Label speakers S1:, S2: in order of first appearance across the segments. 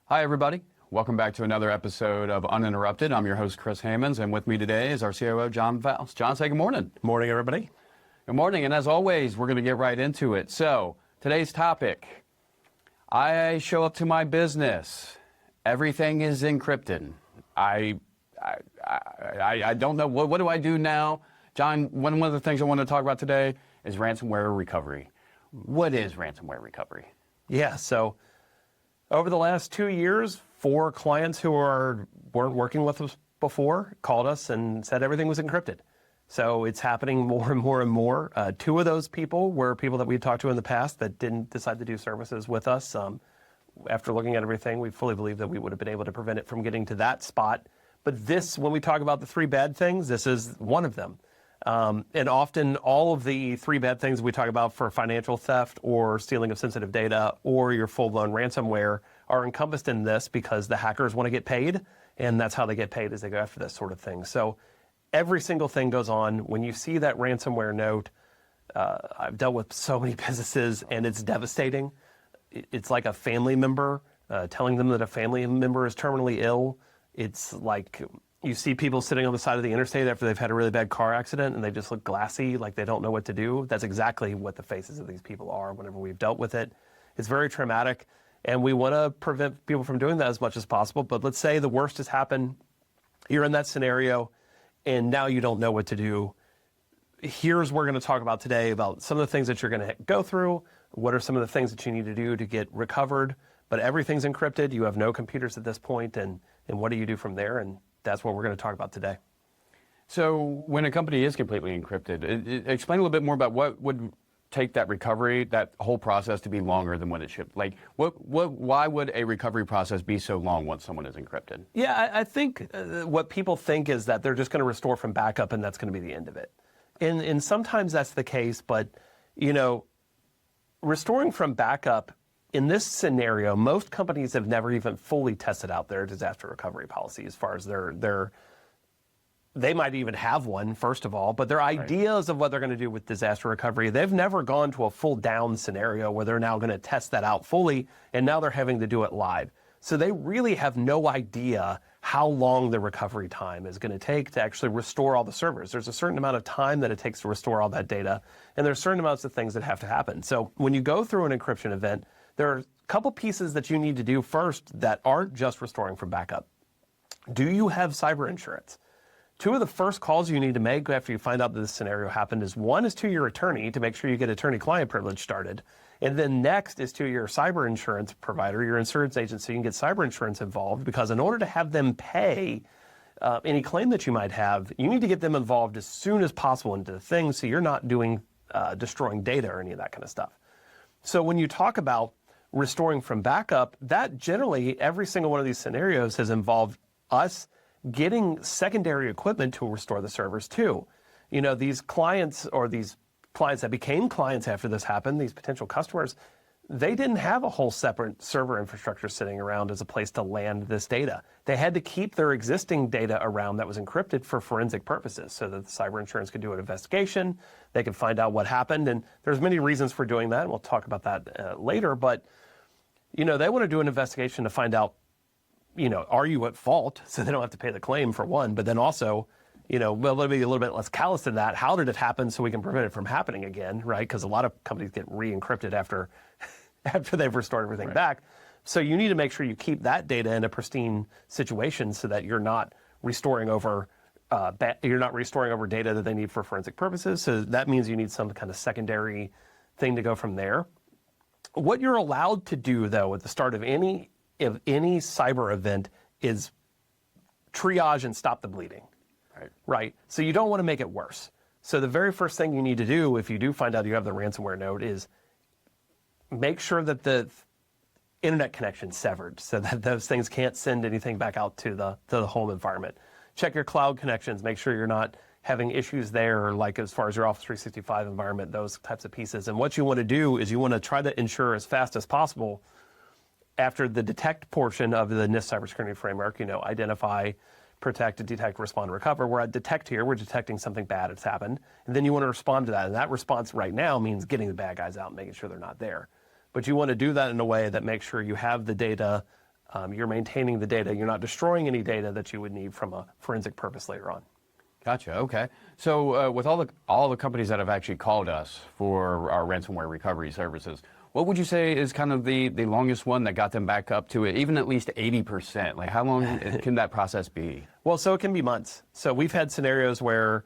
S1: Hi, everybody. Welcome back to another episode of Uninterrupted. I'm your host, Chris Hammonds, and with me today is our COO, John Faust. John, say good morning.
S2: Morning, everybody.
S1: Good morning, and as always, we're going to get right into it. So, today's topic, I show up to my business. Everything is encrypted. I don't know. What do I do now? John, one of the things I want to talk about today is ransomware recovery. What is ransomware recovery?
S2: Yeah, so over the last 2 years, 4 clients who weren't working with us before called us and said everything was encrypted. So it's happening more and more and more. 2 of those people were people that we talked to in the past that didn't decide to do services with us. After looking at everything, we fully believe that we would have been able to prevent it from getting to that spot. But this, when we talk about the 3 bad things, this is one of them. And often all of the 3 bad things we talk about for financial theft or stealing of sensitive data or your full-blown ransomware are encompassed in this because the hackers want to get paid, and that's how they get paid, is they go after this sort of thing. So every single thing goes on. When you see that ransomware note, I've dealt with so many businesses, and it's devastating. It's like a family member telling them that a family member is terminally ill. It's like you see people sitting on the side of the interstate after they've had a really bad car accident and they just look glassy, like they don't know what to do. That's exactly what the faces of these people are whenever we've dealt with it. It's very traumatic, and we want to prevent people from doing that as much as possible. But let's say the worst has happened. You're in that scenario, and now you don't know what to do. Here's what we're going to talk about today about some of the things that you're going to go through. What are some of the things that you need to do to get recovered? But everything's encrypted. You have no computers at this point, and what do you do from there? And that's what we're going to talk about today.
S1: So when a company is completely encrypted, explain a little bit more about what would take that recovery, that whole process, to be longer than what it should. Like, why would a recovery process be so long once someone is encrypted?
S2: Yeah, I think what people think is that they're just going to restore from backup and that's going to be the end of it. And sometimes that's the case, but, you know, restoring from backup, in this scenario, most companies have never even fully tested out their disaster recovery policy as far as they might even have one, first of all, but their ideas of what they're going to do with disaster recovery, they've never gone to a full down scenario where they're now going to test that out fully, and now they're having to do it live. So they really have no idea how long the recovery time is going to take to actually restore all the servers. There's a certain amount of time that it takes to restore all that data, and there's certain amounts of things that have to happen. So when you go through an encryption event, there are a couple pieces that you need to do first that aren't just restoring from backup. Do you have cyber insurance? 2 of the first calls you need to make after you find out that this scenario happened is, one is to your attorney to make sure you get attorney-client privilege started. And then next is to your cyber insurance provider, your insurance agency, and get cyber insurance involved, because in order to have them pay any claim that you might have, you need to get them involved as soon as possible into the thing so you're not doing destroying data or any of that kind of stuff. So when you talk about restoring from backup, that generally, every single one of these scenarios has involved us getting secondary equipment to restore the servers too. You know, these clients, or these clients that became clients after this happened, these potential customers, they didn't have a whole separate server infrastructure sitting around as a place to land this data. They had to keep their existing data around that was encrypted for forensic purposes so that the cyber insurance could do an investigation, they could find out what happened, and there's many reasons for doing that, and we'll talk about that later, but you know, they want to do an investigation to find out, you know, are you at fault, so they don't have to pay the claim, for one, but then also, you know, well, let me be a little bit less callous than that. How did it happen so we can prevent it from happening again, right? Because a lot of companies get re-encrypted after they've restored everything back. So you need to make sure you keep that data in a pristine situation so that you're not restoring over data that they need for forensic purposes. So that means you need some kind of secondary thing to go from there. What you're allowed to do, though, at the start of any cyber event is triage and stop the bleeding. Right? So you don't want to make it worse. So the very first thing you need to do if you do find out you have the ransomware note is make sure that the internet connection's severed so that those things can't send anything back out to the home environment. Check your cloud connections. Make sure you're not having issues there, like as far as your Office 365 environment, those types of pieces. And what you want to do is you want to try to ensure as fast as possible, after the detect portion of the NIST cybersecurity framework, you know, identify, protect, detect, respond, recover. We're at detect here. We're detecting something bad has happened. And then you want to respond to that. And that response right now means getting the bad guys out and making sure they're not there. But you want to do that in a way that makes sure you have the data You're maintaining the data. You're not destroying any data that you would need from a forensic purpose later on.
S1: Gotcha. Okay. So with all the companies that have actually called us for our ransomware recovery services, what would you say is kind of the longest one that got them back up to it, even at least 80%? Like how long can that process be?
S2: Well, so it can be months. So we've had scenarios where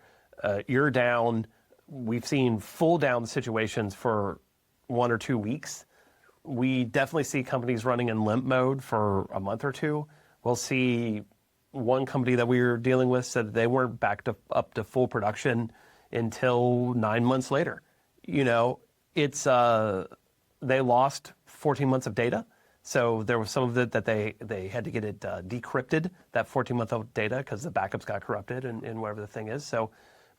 S2: you're down. We've seen full down situations for 1 or 2 weeks. We definitely see companies running in limp mode for a month or two. We'll see one company that we were dealing with said they weren't up to full production until 9 months later. You know, it's they lost 14 months of data. So there was some of it that they had to get it decrypted, that 14-month of data, because the backups got corrupted and whatever the thing is. So,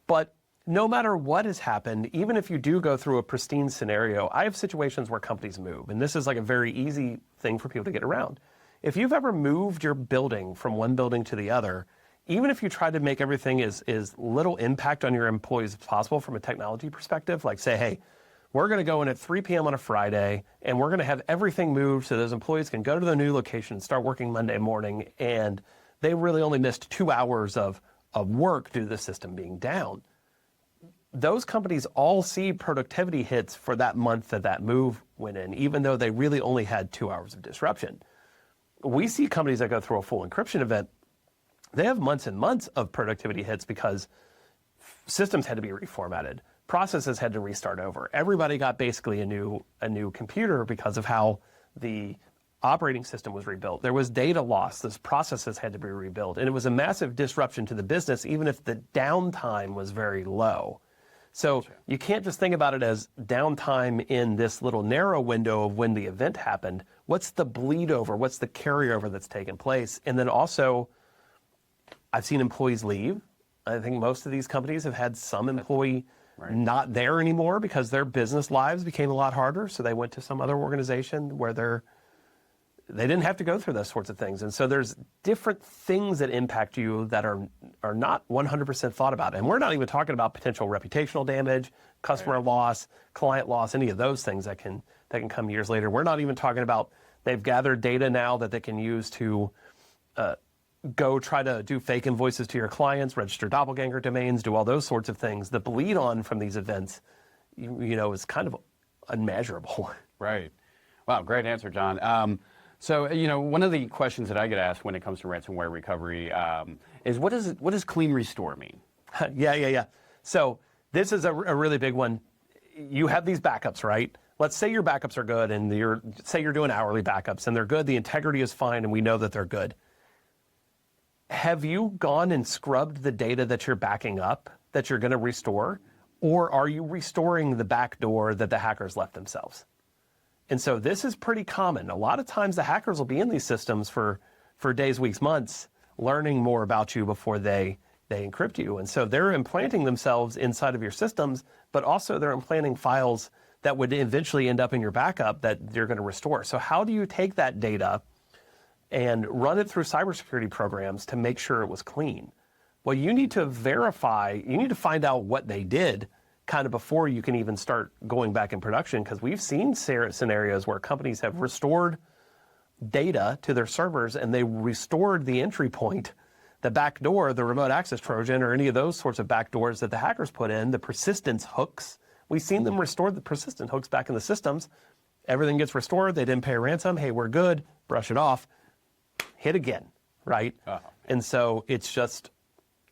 S2: but no matter what has happened, even if you do go through a pristine scenario, I have situations where companies move, and this is like a very easy thing for people to get around. If you've ever moved your building from one building to the other, even if you try to make everything as little impact on your employees as possible from a technology perspective, like say, hey, we're going to go in at 3 p.m. on a Friday, and we're going to have everything moved so those employees can go to the new location and start working Monday morning, and they really only missed 2 hours of work due to the system being down. Those companies all see productivity hits for that month that move went in, even though they really only had 2 hours of disruption. We see companies that go through a full encryption event, they have months and months of productivity hits because systems had to be reformatted. Processes had to restart over. Everybody got basically a new computer because of how the operating system was rebuilt. There was data loss. Those processes had to be rebuilt. And it was a massive disruption to the business, even if the downtime was very low. So you can't just think about it as downtime in this little narrow window of when the event happened. What's the bleed over? What's the carryover that's taken place? And then also, I've seen employees leave. I think most of these companies have had some employee not there anymore because their business lives became a lot harder. So they went to some other organization where they didn't have to go through those sorts of things. And so there's different things that impact you that are not 100% thought about. And we're not even talking about potential reputational damage, customer loss, client loss, any of those things that can come years later. We're not even talking about they've gathered data now that they can use to go try to do fake invoices to your clients, register doppelganger domains, do all those sorts of things. The bleed on from these events, you know, is kind of unmeasurable.
S1: Right. Wow, great answer, John. So, you know, one of the questions that I get asked when it comes to ransomware recovery is what does clean restore mean?
S2: Yeah. So this is a really big one. You have these backups, right? Let's say your backups are good and say you're doing hourly backups and they're good, the integrity is fine, and we know that they're good. Have you gone and scrubbed the data that you're backing up that you're going to restore? Or are you restoring the backdoor that the hackers left themselves? And so this is pretty common. A lot of times the hackers will be in these systems for days, weeks, months, learning more about you before they encrypt you. And so they're implanting themselves inside of your systems, but also they're implanting files that would eventually end up in your backup that you're going to restore. So how do you take that data and run it through cybersecurity programs to make sure it was clean? Well, you need to verify, you need to find out what they did kind of before you can even start going back in production, because we've seen scenarios where companies have restored data to their servers and they restored the entry point, the back door, the remote access Trojan, or any of those sorts of back doors that the hackers put in, the persistence hooks. We've seen them restore the persistent hooks back in the systems. Everything gets restored. They didn't pay a ransom. Hey, we're good. Brush it off. Hit again, right? And so it's just,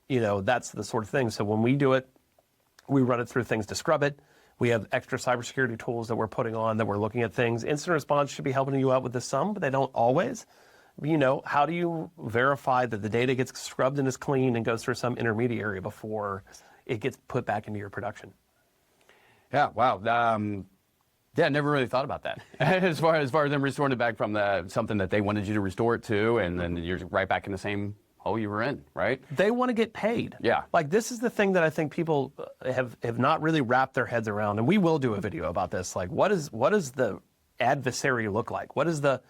S2: you know, that's the sort of thing. So when we do it, we run it through things to scrub it. We have extra cybersecurity tools that we're putting on, that we're looking at things. Incident response should be helping you out with this some, but they don't always. You know, how do you verify that the data gets scrubbed and is clean and goes through some intermediary before it gets put back into your production?
S1: Yeah, wow. Yeah, never really thought about that. as far as them restoring it back from something that they wanted you to restore it to, and then you're right back in the same hole you were in, right?
S2: They want to get paid.
S1: Yeah.
S2: Like, this is the thing that I think people have not really wrapped their heads around, and we will do a video about this. Like, what does the adversary look like? What is the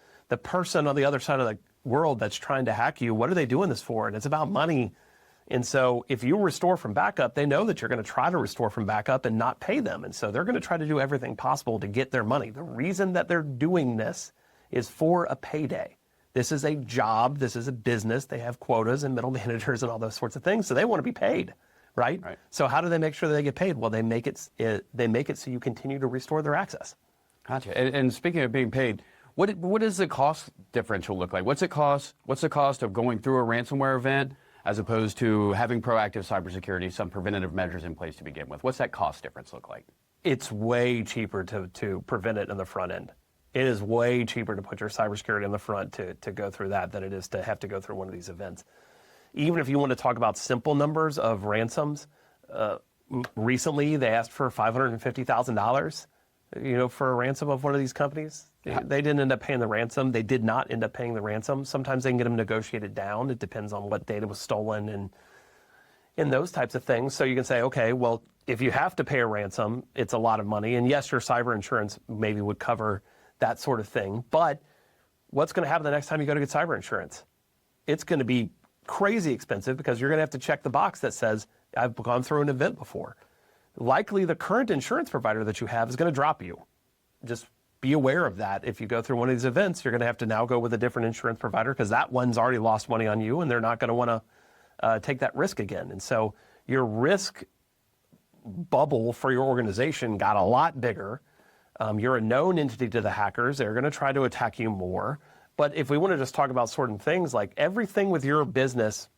S2: person on the other side of the world that's trying to hack you? What are they doing this for? And it's about money. And so if you restore from backup, they know that you're going to try to restore from backup and not pay them. And so they're going to try to do everything possible to get their money. The reason that they're doing this is for a payday. This is a job. This is a business. They have quotas and middle managers and all those sorts of things. So they want to be paid, right? So how do they make sure that they get paid? Well, they make it so you continue to restore their access.
S1: Gotcha. And speaking of being paid, what does the cost differential look like? What's the cost of going through a ransomware event as opposed to having proactive cybersecurity, some preventative measures in place to begin with? What's that cost difference look like?
S2: It's way cheaper to prevent it in the front end. It is way cheaper to put your cybersecurity in the front to go through that than it is to have to go through one of these events. Even if you want to talk about simple numbers of ransoms, recently they asked for $550,000, for a ransom of one of these companies. They didn't end up paying the ransom. They did not end up paying the ransom. Sometimes they can get them negotiated down. It depends on what data was stolen and those types of things. So you can say, okay, well, if you have to pay a ransom, it's a lot of money. And yes, your cyber insurance maybe would cover that sort of thing. But what's going to happen the next time you go to get cyber insurance? It's going to be crazy expensive because you're going to have to check the box that says, I've gone through an event before. Likely the current insurance provider that you have is going to drop you. Just be aware of that. If you go through one of these events, you're going to have to now go with a different insurance provider because that one's already lost money on you and they're not going to want to take that risk again. And so your risk bubble for your organization got a lot bigger. You're a known entity to the hackers. They're going to try to attack you more. But if we want to just talk about certain things, like everything with your business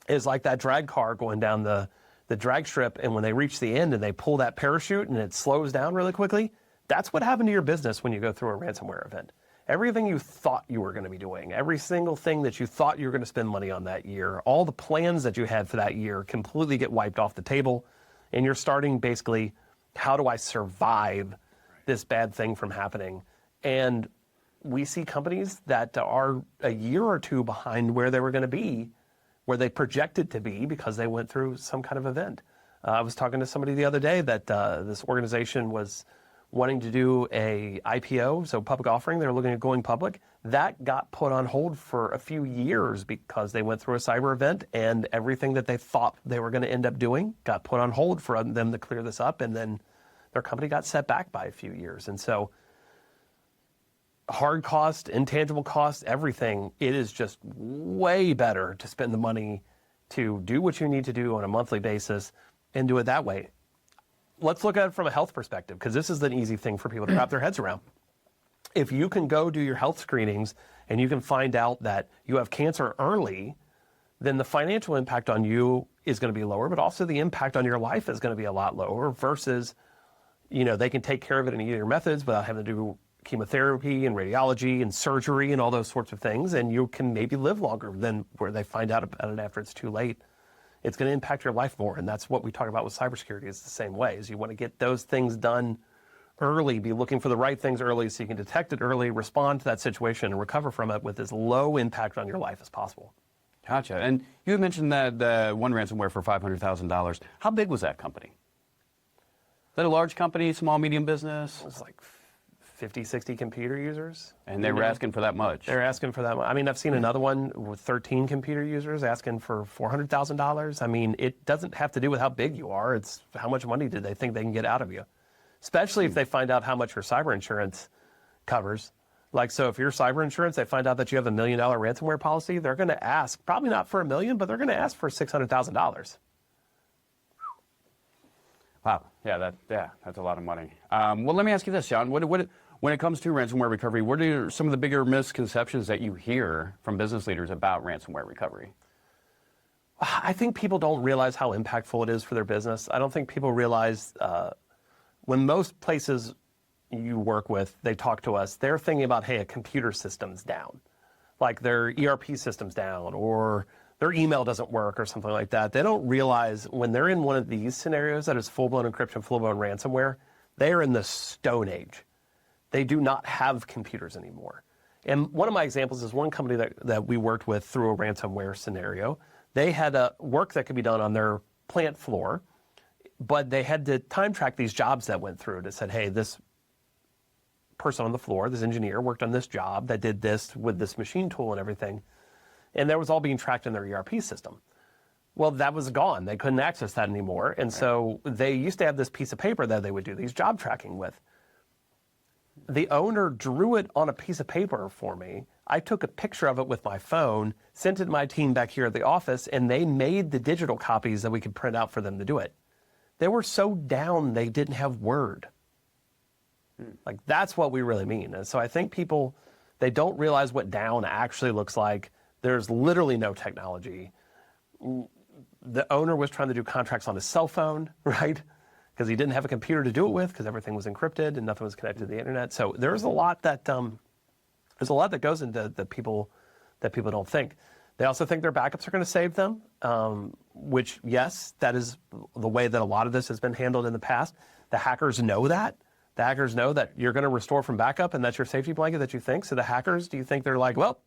S2: is like that drag car going down the drag strip, and when they reach the end and they pull that parachute and it slows down really quickly, that's what happened to your business when you go through a ransomware event. Everything you thought you were going to be doing, every single thing that you thought you were going to spend money on that year, all the plans that you had for that year completely get wiped off the table, and you're starting basically, how do I survive this bad thing from happening? And we see companies that are a year or two behind where they were going to be, where they projected to be because they went through some kind of event. I was talking to somebody the other day that this organization was wanting to do a IPO, so public offering. They were looking at going public. That got put on hold for a few years because they went through a cyber event, and everything that they thought they were going to end up doing got put on hold for them to clear this up, and then their company got set back by a few years. And so hard cost, intangible cost, everything, it is just way better to spend the money to do what you need to do on a monthly basis and do it that way. Let's look at it from a health perspective, because this is an easy thing for people to wrap their heads around. If you can go do your health screenings and you can find out that you have cancer early, then the financial impact on you is going to be lower, but also the impact on your life is going to be a lot lower versus, they can take care of it in either methods without having to do chemotherapy and radiology and surgery and all those sorts of things, and you can maybe live longer than where they find out about it after it's too late. It's going to impact your life more, and that's what we talk about with cybersecurity. It's the same way, is you want to get those things done early, be looking for the right things early so you can detect it early, respond to that situation, and recover from it with as low impact on your life as possible.
S1: Gotcha. And you had mentioned that one ransomware for $500,000. How big was that company? Is that a large company, small, medium business?
S2: It was like 50, 60 computer users.
S1: And they were asking for that much?
S2: They're asking for that much. I mean, I've seen another one with 13 computer users asking for $400,000. I mean, it doesn't have to do with how big you are. It's how much money do they think they can get out of you, especially if they find out how much your cyber insurance covers. Like, so if your cyber insurance, they find out that you have $1 million ransomware policy, they're going to ask, probably not for $1 million, but they're going to ask for $600,000.
S1: Wow. Yeah, that's a lot of money. Well, let me ask you this, John. When it comes to ransomware recovery, what are some of the bigger misconceptions that you hear from business leaders about ransomware recovery?
S2: I think people don't realize how impactful it is for their business. I don't think people realize when most places you work with, they talk to us, they're thinking about, hey, a computer system's down, like their ERP system's down, or their email doesn't work or something like that. They don't realize when they're in one of these scenarios that is full-blown encryption, full-blown ransomware, they are in the Stone Age. They do not have computers anymore. And one of my examples is one company that we worked with through a ransomware scenario. They had work that could be done on their plant floor, but they had to time track these jobs that went through. That said, hey, this person on the floor, this engineer, worked on this job that did this with this machine tool and everything. And that was all being tracked in their ERP system. Well, that was gone. They couldn't access that anymore. And so they used to have this piece of paper that they would do these job tracking with. The owner drew it on a piece of paper for me. I took a picture of it with my phone, sent it to my team back here at the office, and they made the digital copies that we could print out for them to do it. They were so down they didn't have Word. Like, that's what we really mean. And so I think people, they don't realize what down actually looks like. There's literally no technology. The owner was trying to do contracts on his cell phone, right? Because he didn't have a computer to do it with, because everything was encrypted and nothing was connected to the internet. So there's a lot that goes into that people don't think. They also think their backups are going to save them, which, yes, that is the way that a lot of this has been handled in the past. The hackers know that. The hackers know that you're going to restore from backup, and that's your safety blanket that you think. So the hackers, do you think they're like, well,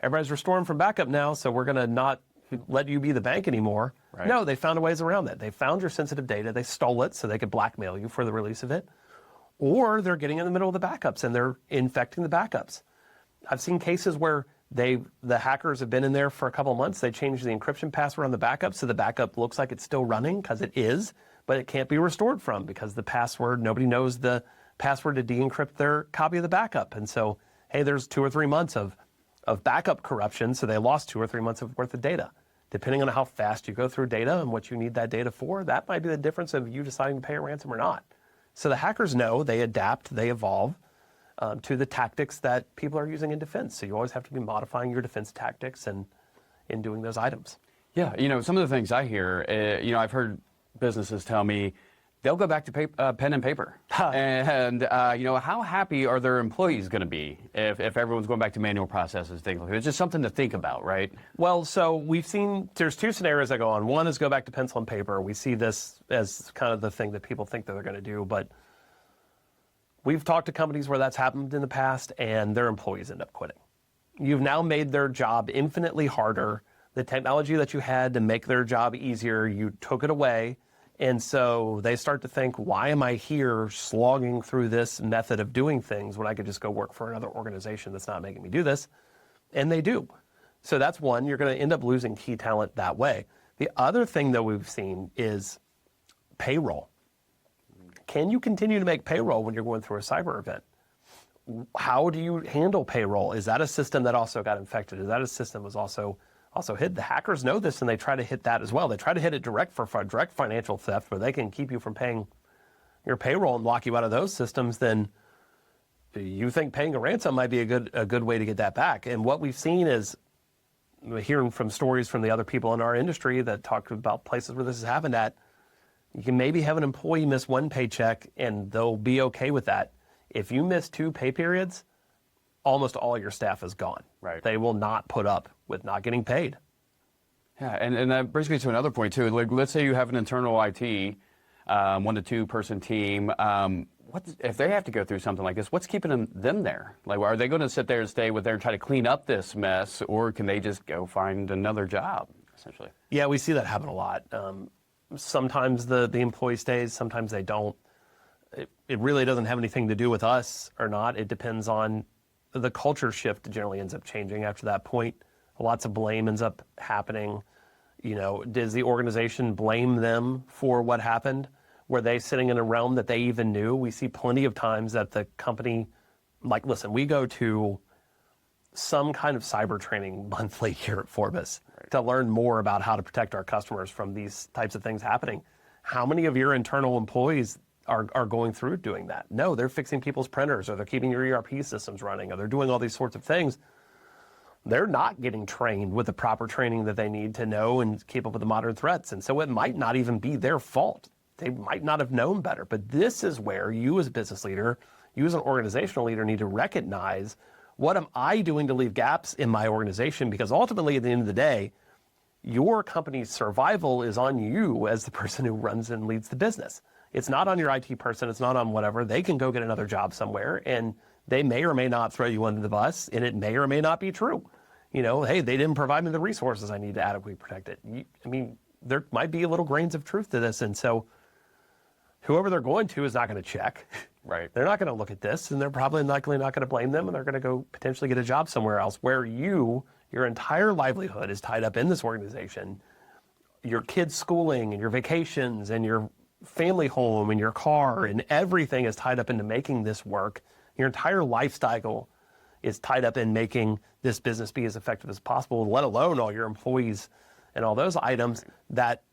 S2: everybody's restoring from backup now, so we're going to not let you be the bank anymore? Right. No, they found ways around that. They found your sensitive data. They stole it so they could blackmail you for the release of it. Or they're getting in the middle of the backups, and they're infecting the backups. I've seen cases where the hackers have been in there for a couple of months. They changed the encryption password on the backup, so the backup looks like it's still running, because it is, but it can't be restored from, because the password, nobody knows the password to de-encrypt their copy of the backup. And so, hey, there's 2 or 3 months of backup corruption, so they lost 2 or 3 months of worth of data. Depending on how fast you go through data and what you need that data for, that might be the difference of you deciding to pay a ransom or not. So the hackers know, they adapt, they evolve to the tactics that people are using in defense. So you always have to be modifying your defense tactics and in doing those items.
S1: Yeah, some of the things I hear, I've heard businesses tell me they'll go back to pen and paper. And, how happy are their employees going to be if everyone's going back to manual processes, things like that? It's just something to think about, right?
S2: Well, so we've seen, there's 2 scenarios that go on. One is go back to pencil and paper. We see this as kind of the thing that people think that they're going to do, but we've talked to companies where that's happened in the past, and their employees end up quitting. You've now made their job infinitely harder. The technology that you had to make their job easier, you took it away. And so they start to think, why am I here slogging through this method of doing things when I could just go work for another organization that's not making me do this? And they do. So that's one, you're going to end up losing key talent that way. The other thing that we've seen is payroll. Can you continue to make payroll when you're going through a cyber event? How do you handle payroll? Is that a system that also got infected? Is that a system that was also hit? The hackers know this, and they try to hit that as well. They try to hit it direct for direct financial theft, where they can keep you from paying your payroll and lock you out of those systems. Then you think paying a ransom might be a good way to get that back. And what we've seen is, hearing from stories from the other people in our industry that talk about places where this has happened at, you can maybe have an employee miss 1 paycheck and they'll be okay with that. If you miss 2 pay periods, almost all your staff is gone.
S1: Right. They
S2: will not put up with not getting paid.
S1: Yeah, and that brings me to another point too. Like, let's say you have an internal IT, 1 to 2 person team. If they have to go through something like this, what's keeping them there? Like, are they going to sit there and stay with there and try to clean up this mess, or can they just go find another job, essentially?
S2: Yeah, we see that happen a lot. Sometimes the employee stays, sometimes they don't. It really doesn't have anything to do with us or not. It depends on the culture shift. Generally ends up changing after that point. Lots of blame ends up happening. Does the organization blame them for what happened? Were they sitting in a realm that they even knew? We see plenty of times that the company, like, listen, we go to some kind of cyber training monthly here at Forbes to learn more about how to protect our customers from these types of things happening. How many of your internal employees are going through doing that? No, they're fixing people's printers, or they're keeping your ERP systems running, or they're doing all these sorts of things. They're not getting trained with the proper training that they need to know and keep up with the modern threats. And so it might not even be their fault. They might not have known better. But this is where you as a business leader, you as an organizational leader, need to recognize, what am I doing to leave gaps in my organization? Because ultimately, at the end of the day, your company's survival is on you as the person who runs and leads the business. It's not on your IT person. It's not on whatever. They can go get another job somewhere, and they may or may not throw you under the bus, and it may or may not be true. Hey, they didn't provide me the resources I need to adequately protect it. There might be little grains of truth to this, and so whoever they're going to is not going to check.
S1: Right.
S2: They're not going to look at this, and they're probably likely not going to blame them, and they're going to go potentially get a job somewhere else where your entire livelihood is tied up in this organization. Your kids' schooling and your vacations and your family home and your car and everything is tied up into making this work, Your entire lifestyle is tied up in making this business be as effective as possible, let alone all your employees and all those items that,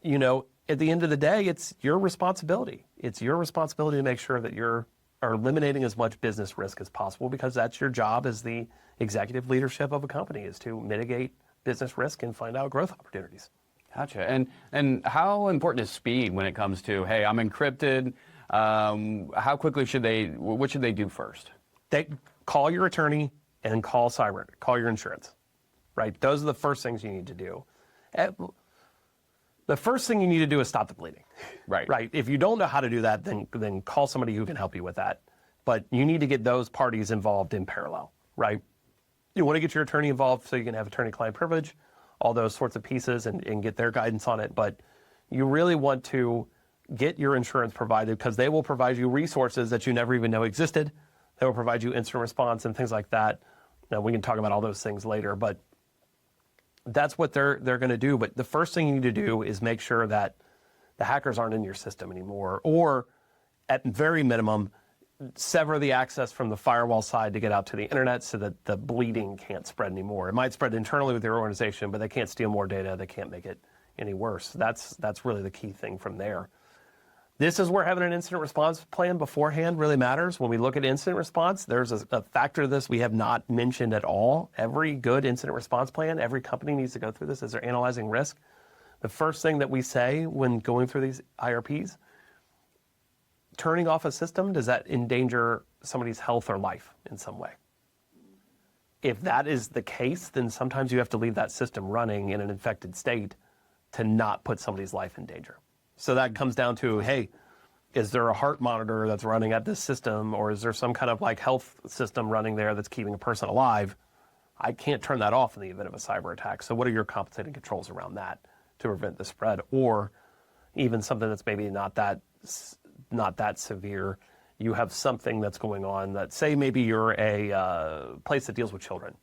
S2: at the end of the day, it's your responsibility. It's your responsibility to make sure that you're eliminating as much business risk as possible, because that's your job as the executive leadership of a company, is to mitigate business risk and find out growth opportunities.
S1: Gotcha. And how important is speed when it comes to, hey, I'm encrypted? How quickly what should they do first?
S2: They call your attorney and call your insurance, right? Those are the first things you need to do. The first thing you need to do is stop the bleeding.
S1: Right.
S2: Right. If you don't know how to do that, then call somebody who can help you with that. But you need to get those parties involved in parallel, right? You want to get your attorney involved so you can have attorney-client privilege, all those sorts of pieces, and get their guidance on it. But you really want to get your insurance provided, because they will provide you resources that you never even know existed. They will provide you instant response and things like that. Now, we can talk about all those things later, but that's what they're going to do. But the first thing you need to do is make sure that the hackers aren't in your system anymore, or at very minimum, sever the access from the firewall side to get out to the internet so that the bleeding can't spread anymore. It might spread internally with your organization, but they can't steal more data. They can't make it any worse. That's really the key thing from there. This is where having an incident response plan beforehand really matters. When we look at incident response, there's a factor of this we have not mentioned at all. Every good incident response plan, every company needs to go through this as they're analyzing risk. The first thing that we say when going through these IRPs, turning off a system, does that endanger somebody's health or life in some way? If that is the case, then sometimes you have to leave that system running in an infected state to not put somebody's life in danger. So that comes down to, hey, is there a heart monitor that's running at this system, or is there some kind of health system running there that's keeping a person alive? I can't turn that off in the event of a cyber attack. So what are your compensating controls around that to prevent the spread? Or even something that's maybe not that severe. You have something that's going on that, say maybe you're a place that deals with children.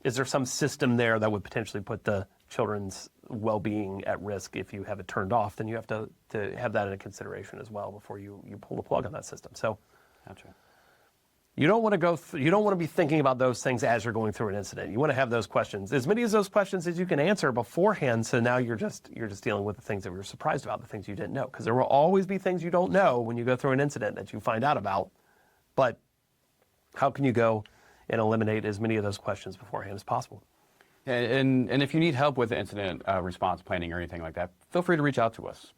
S2: Is there some system there that would potentially put the children's well-being at risk? If you have it turned off, then you have to have that in consideration as well before you pull the plug on that system. So
S1: Gotcha.
S2: you don't want to be thinking about those things as you're going through an incident. You want to have those questions, as many of those questions as you can answer beforehand, so now you're just dealing with the things that we were surprised about, the things you didn't know. Because there will always be things you don't know when you go through an incident that you find out about. But how can you go and eliminate as many of those questions beforehand as possible?
S1: And if you need help with incident response planning or anything like that, feel free to reach out to us.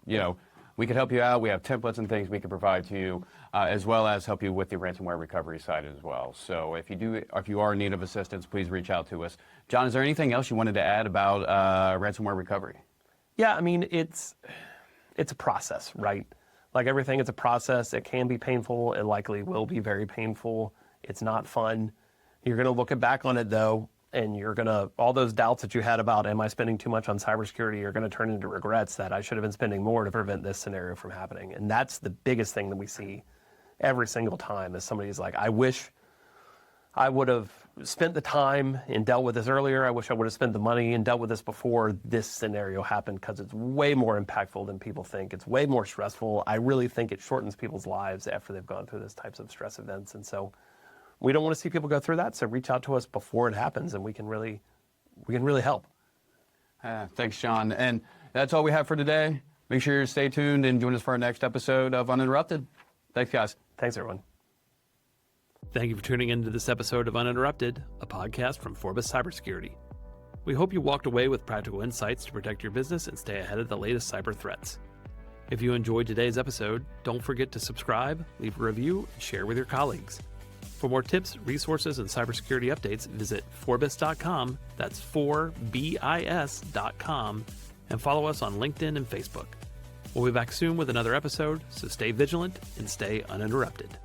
S1: We can help you out. We have templates and things we can provide to you, as well as help you with the ransomware recovery side as well. So if you are in need of assistance, please reach out to us. John, is there anything else you wanted to add about ransomware recovery?
S2: Yeah, I mean, it's a process, right? Like everything, it's a process. It can be painful. It likely will be very painful. It's not fun. You're going to look back on it, though, and all those doubts that you had about, am I spending too much on cybersecurity, are going to turn into regrets that I should have been spending more to prevent this scenario from happening. And that's the biggest thing that we see every single time, is somebody's like, I wish I would have spent the time and dealt with this earlier. I wish I would have spent the money and dealt with this before this scenario happened, because it's way more impactful than people think. It's way more stressful. I really think it shortens people's lives after they've gone through these types of stress events. And so we don't want to see people go through that, so reach out to us before it happens, and we can really help.
S1: Thanks, John. And that's all we have for today. Make sure you stay tuned and join us for our next episode of Uninterrupted. Thanks, guys.
S2: Thanks, everyone.
S3: Thank you for tuning into this episode of Uninterrupted, a podcast from Forbes Cybersecurity. We hope you walked away with practical insights to protect your business and stay ahead of the latest cyber threats. If you enjoyed today's episode, don't forget to subscribe, leave a review, and share with your colleagues. For more tips, resources, and cybersecurity updates, visit Forbes.com, that's 4bis.com, and follow us on LinkedIn and Facebook. We'll be back soon with another episode, so stay vigilant and stay uninterrupted.